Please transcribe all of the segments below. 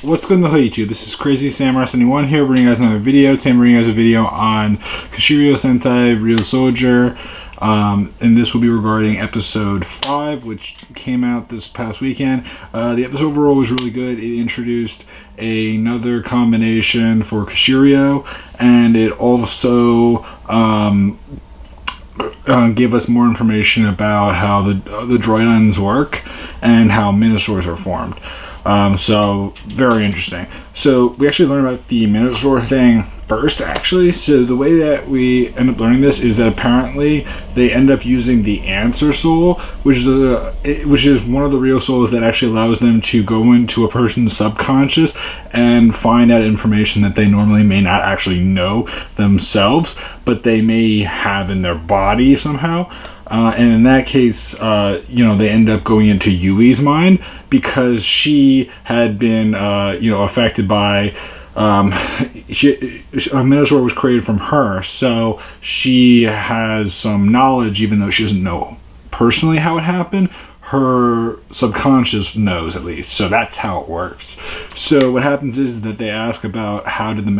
What's going on YouTube? This is Crazy Samurai 71 here, bringing you guys another video. Today I'm bringing you guys a video on Kishiryu Sentai Ryusoulger, and this will be regarding episode 5, which came out this past weekend. The episode overall was really good. It introduced another combination for Kishiryu, and it also gave us more information about how the droidons work and how Minosaurs are formed. So very interesting. So we actually learned about the Minosaur thing first, actually. So the way that we end up learning this is that apparently they end up using the answer soul, which is one of the real souls that actually allows them to go into a person's subconscious and find out information that they normally may not actually know themselves, but they may have in their body somehow. And in that case, they end up going into Yui's mind because she had been, affected by, a Minosaur was created from her, so she has some knowledge, even though she doesn't know personally how it happened. Her subconscious knows, at least, so that's how it works. So what happens is that they ask about how was the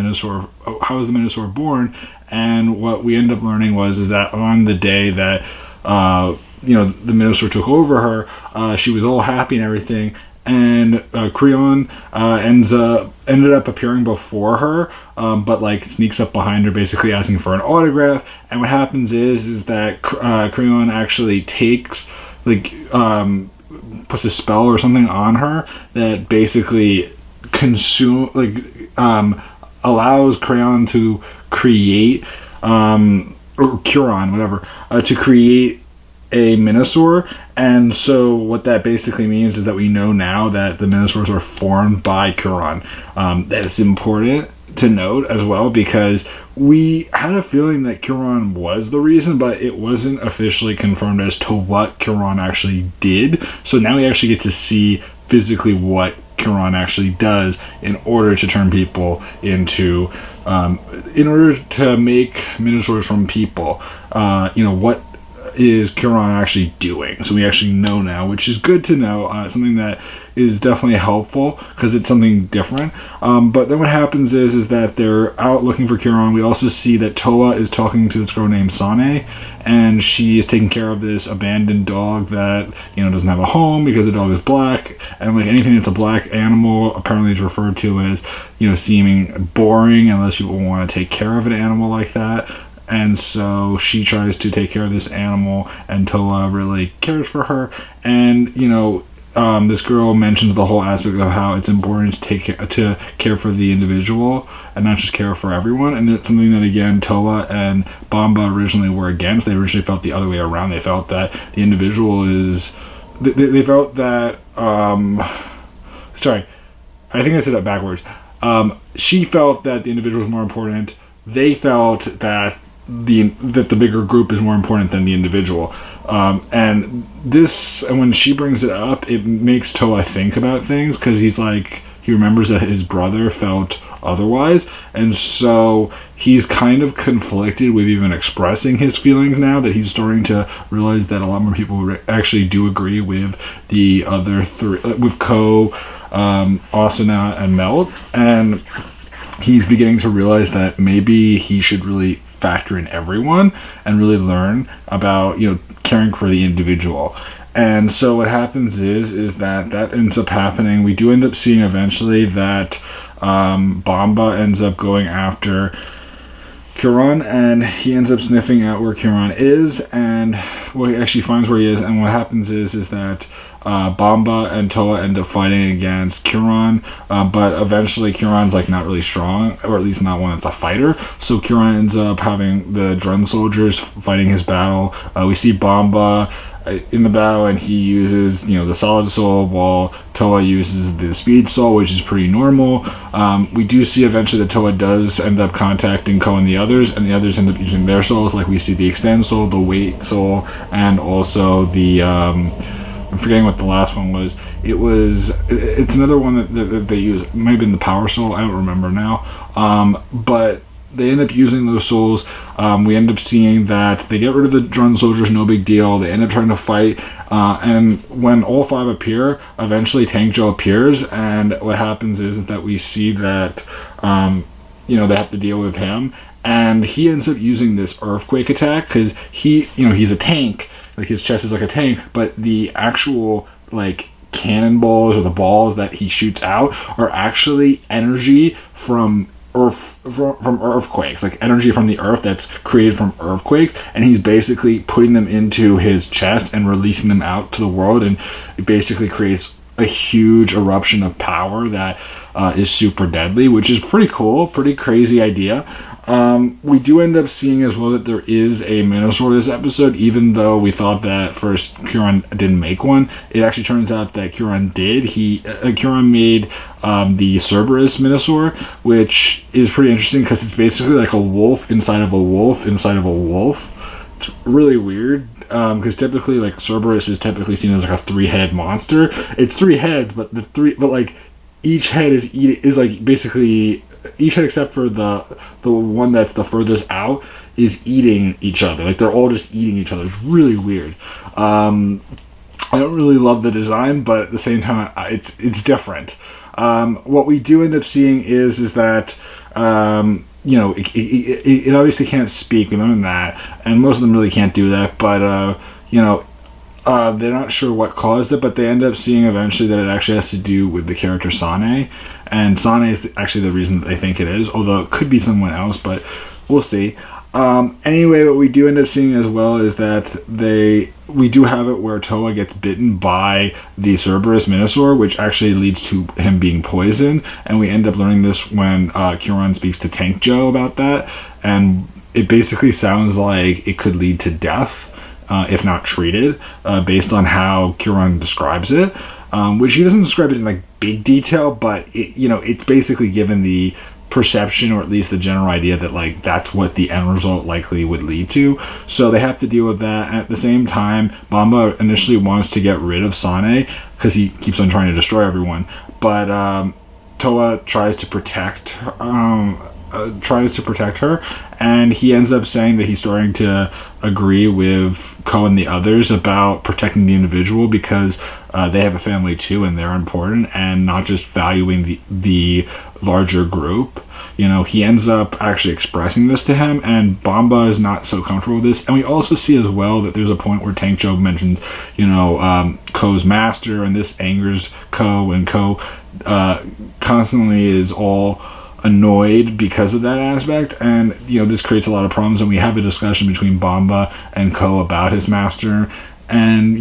Minosaur born, and what we end up learning is that on the day that the Minosaur took over her, she was all happy and everything, and Creon ended up appearing before her, but sneaks up behind her, basically asking for an autograph. And what happens is that Creon actually takes puts a spell or something on her that basically allows Creon to create or Curon, whatever, to create a Minosaur. And so what that basically means is that we know now that the Minosaurs are formed by Curon. That is important to note as well, because we had a feeling that Curon was the reason, but it wasn't officially confirmed as to what Curon actually did. So now we actually get to see physically what Curon actually does in order to turn people into, in order to make Minosaurs from people. What is Curon actually doing? So we actually know now, which is good to know. Something that is definitely helpful because it's something different. But then what happens is that they're out looking for Curon. We also see that Toa is talking to this girl named Sane, and she is taking care of this abandoned dog that doesn't have a home because the dog is black, and anything that's a black animal apparently is referred to as seeming boring unless people want to take care of an animal like that. And so she tries to take care of this animal, and Toa really cares for her. And this girl mentions the whole aspect of how it's important to care for the individual and not just care for everyone. And that's something that, again, Toa and Bamba originally were against. They originally felt the other way around. They felt that the individual is... They felt that... sorry, I think I said that backwards. She felt that the individual is more important. They felt that the bigger group is more important than the individual. And when she brings it up, it makes Toa think about things, because he remembers that his brother felt otherwise, and so he's kind of conflicted with even expressing his feelings now that he's starting to realize that a lot more people actually do agree with the other three, with Ko, Asuna, and Melt, and he's beginning to realize that maybe he should really factor in everyone and really learn about caring for the individual. And so what happens is that ends up happening. We do end up seeing eventually that Bamba ends up going after Curon, and he ends up sniffing out where Curon is, and he actually finds where he is. And what happens is that Bamba and Toa end up fighting against Curon, but eventually Curon's not really strong, or at least not one that's a fighter. So Curon ends up having the Drun soldiers fighting his battle. We see Bamba in the battle, and he uses the solid soul, while Toa uses the speed soul, which is pretty normal. We do see eventually that Toa does end up contacting Ko and the others end up using their souls. We see the extend soul, the weight soul, and also the I'm forgetting what the last one was. It's another one that they use. It might have been the power soul. I don't remember now. But they end up using those souls. We end up seeing that they get rid of the drone soldiers, no big deal. They end up trying to fight. And when all 5 appear, eventually Tank Joe appears. And what happens is that we see that, they have to deal with him. And he ends up using this earthquake attack because he's a tank. Like, his chest is like a tank. But the actual, like, cannonballs or the balls that he shoots out are actually energy from earthquakes, like energy from the earth that's created from earthquakes, and he's basically putting them into his chest and releasing them out to the world, and it basically creates a huge eruption of power that is super deadly, which is pretty cool, pretty crazy idea. We do end up seeing as well that there is a Minosaur this episode, even though we thought that first Kieran didn't make one. It actually turns out that Kieran did. Kieran made the Cerberus Minosaur, which is pretty interesting because it's basically like a wolf inside of a wolf inside of a wolf. It's really weird. Because typically, like, Cerberus is typically seen as like a 3-headed monster. It's 3 heads, but like each head is like basically each head except for the one that's the furthest out is eating each other. Like, they're all just eating each other. It's really weird. I don't really love the design, but at the same time, it's different. What we do end up seeing is that. It obviously can't speak. We learned that, and most of them really can't do that. But they're not sure what caused it. But they end up seeing eventually that it actually has to do with the character Sane, and Sane is actually the reason that they think it is. Although it could be someone else, but we'll see. Anyway, what we do end up seeing as well is that we do have it where Toa gets bitten by the Cerberus Minosaur, which actually leads to him being poisoned, and we end up learning this when Kieran speaks to Tank Joe about that, and it basically sounds like it could lead to death if not treated, based on how Kieran describes it, which he doesn't describe it in like big detail, but it's basically given the perception, or at least the general idea that like that's what the end result likely would lead to. So they have to deal with that. And at the same time, Bamba initially wants to get rid of Sane because he keeps on trying to destroy everyone, but Toa tries to protect her, and he ends up saying that he's starting to agree with Ko and the others about protecting the individual because they have a family too, and they're important, and not just valuing the larger group. He ends up actually expressing this to him, and Bamba is not so comfortable with this. And we also see as well that there's a point where Tank Joe mentions, Ko's master, and this angers Ko, and Ko constantly is all annoyed because of that aspect, and this creates a lot of problems, and we have a discussion between Bamba and Ko about his master, and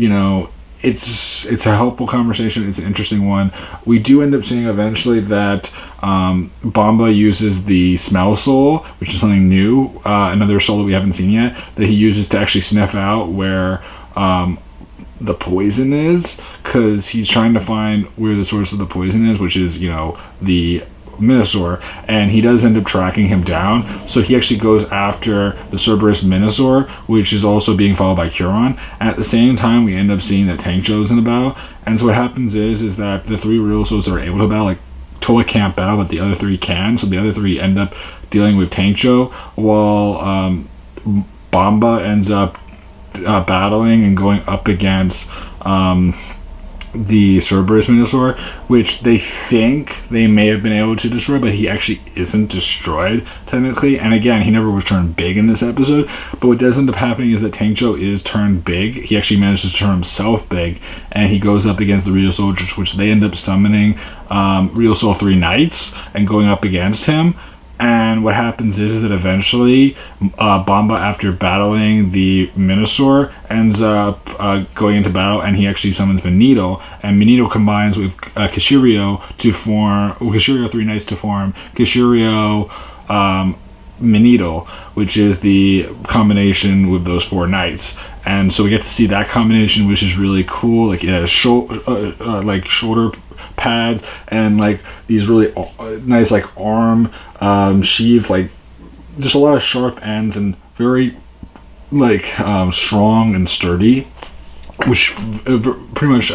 it's a helpful conversation. It's an interesting one. We do end up seeing eventually that Bamba uses the smell soul, which is something new, another soul that we haven't seen yet, that he uses to actually sniff out where the poison is, because he's trying to find where the source of the poison is, which is the Minosaur, and he does end up tracking him down. So he actually goes after the Cerberus Minosaur, which is also being followed by Kieran. At the same time, we end up seeing that Tank Joe's in the battle, and so what happens is that the 3 Ryusouls are able to battle. Like, Toa can't battle, but the other 3 can, so the other 3 end up dealing with Tank Joe, while Bamba ends up battling and going up against the Cerberus Minosaur, which they think they may have been able to destroy, but he actually isn't destroyed technically. And again, he never was turned big in this episode, but what does end up happening is that Tank Joe is turned big. He actually manages to turn himself big, and he goes up against the Ryusoulgers, which they end up summoning Ryusoul 3 Knights and going up against him. And what happens is that eventually Bamba, after battling the Minosaur, ends up going into battle, and he actually summons Manito, and Manito combines with Kishiryu 3 Knights to form Kishiryu Manito, which is the combination with those 4 knights. And so we get to see that combination, which is really cool. Like, it has shoulder pads and like these really nice like arm sheath, like just a lot of sharp ends, and very like strong and sturdy, which pretty much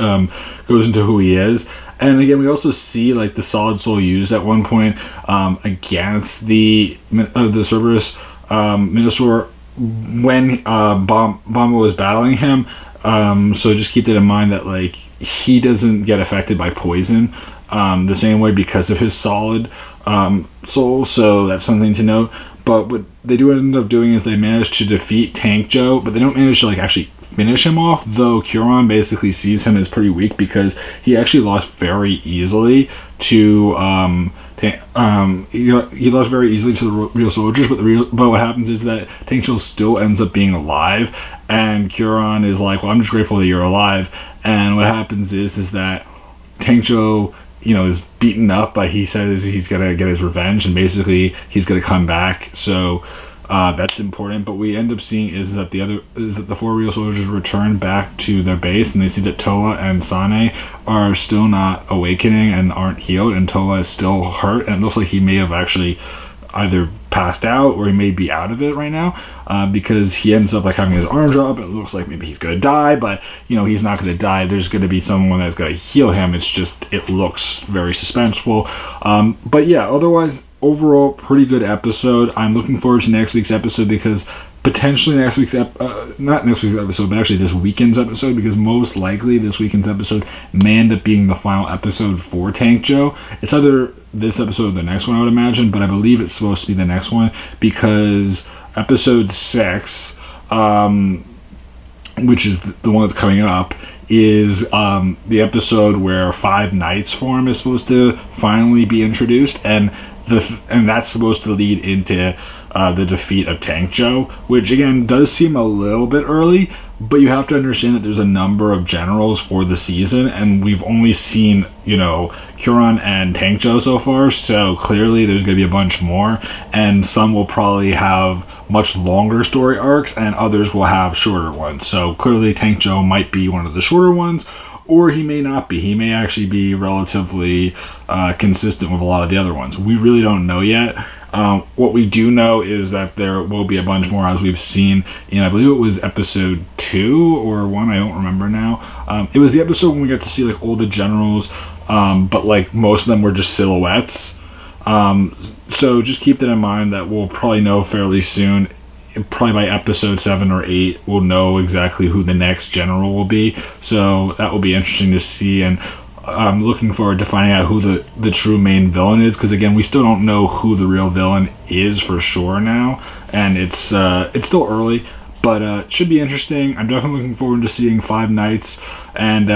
goes into who he is. And again, we also see like the Solid Soul used at one point against the Cerberus Minosaur when Bomba was battling him. So just keep that in mind, that like he doesn't get affected by poison the same way because of his solid soul. So that's something to note. But what they do end up doing is they manage to defeat Tank Joe, but they don't manage to like actually finish him off, though Curon basically sees him as pretty weak because he actually lost very easily to he lost very easily to the Ryusoulgers, but what happens is that Tank Joe still ends up being alive, and Curon is like, well, I'm just grateful that you're alive. And what happens is that Tank Joe, is beaten up, but he says he's gonna get his revenge, and basically he's gonna come back. So that's important. But we end up seeing is that the 4 Ryusoulgers return back to their base, and they see that Toa and Sane are still not awakening and aren't healed, and Toa is still hurt, and it looks like he may have actually either passed out or he may be out of it right now, because he ends up like having his arm drop. It looks like maybe he's gonna die, but he's not gonna die. There's gonna be someone that's gonna heal him. It's just, it looks very suspenseful. But yeah, otherwise, overall, pretty good episode. I'm looking forward to next week's episode, because potentially not next week's episode, but actually this weekend's episode, because most likely this weekend's episode may end up being the final episode for Tank Joe. It's either this episode or the next one, I would imagine, but I believe it's supposed to be the next one, because episode 6, which is the one that's coming up, is the episode where 5 Nights form is supposed to finally be introduced, and that's supposed to lead into the defeat of Tank Joe, which again does seem a little bit early, but you have to understand that there's a number of generals for the season, and we've only seen Curon and Tank Joe so far, so clearly there's going to be a bunch more, and some will probably have much longer story arcs and others will have shorter ones. So clearly Tank Joe might be one of the shorter ones, or he may not be. He may actually be relatively consistent with a lot of the other ones. We really don't know yet. What we do know is that there will be a bunch more, as we've seen in, I believe it was episode 2 or 1, I don't remember now. It was the episode when we got to see like all the generals, but like most of them were just silhouettes. So just keep that in mind, that we'll probably know fairly soon. Probably by episode 7 or 8, we'll know exactly who the next general will be. So that will be interesting to see, and I'm looking forward to finding out who the true main villain is, because again, we still don't know who the real villain is for sure now, and it's still early, but it should be interesting. I'm definitely looking forward to seeing 5 Nights, and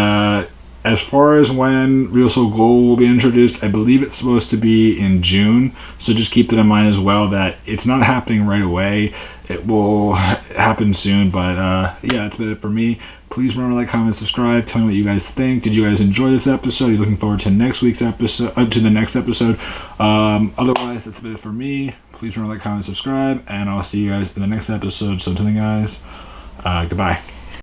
as far as when Ryusoul Gold will be introduced, I believe it's supposed to be in June, so just keep that in mind as well, that it's not happening right away. It will happen soon, but yeah, that's been it for me. Please remember to like, comment, subscribe. Tell me what you guys think. Did you guys enjoy this episode? Are you looking forward to next week's episode? To the next episode? Otherwise, that's been it for me. Please remember to like, comment, subscribe, and I'll see you guys in the next episode. So until then, guys, goodbye.